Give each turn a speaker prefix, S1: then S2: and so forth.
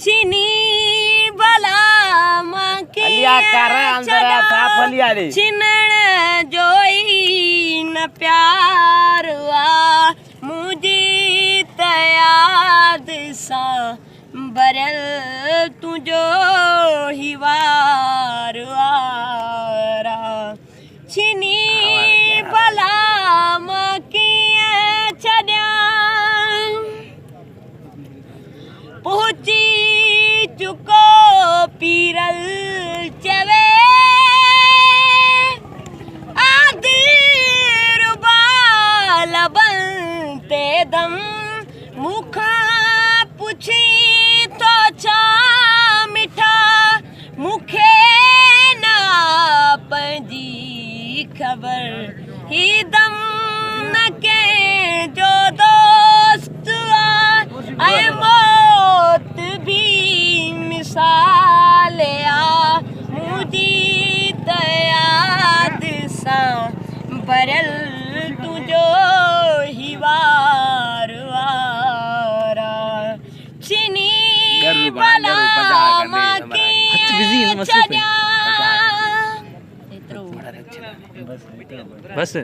S1: चीनी भला
S2: अलिया कर अंदर साफ अलिया रे
S1: छिनण जोई न प्यार वा मुझी तयाद सा बरल तुझो ही वार वारा छिनी भला पहुंची चुको पीरल चवे आदिर बाल बनते दम मुखा पुछी तो छा मिठा मुखे ना पंजी खबर ही दम न के जो दोस्त आए मौत भी मिसाल आ मुझी तयाद सा बरल तुझो ही वार वारा चीनी भला
S2: बस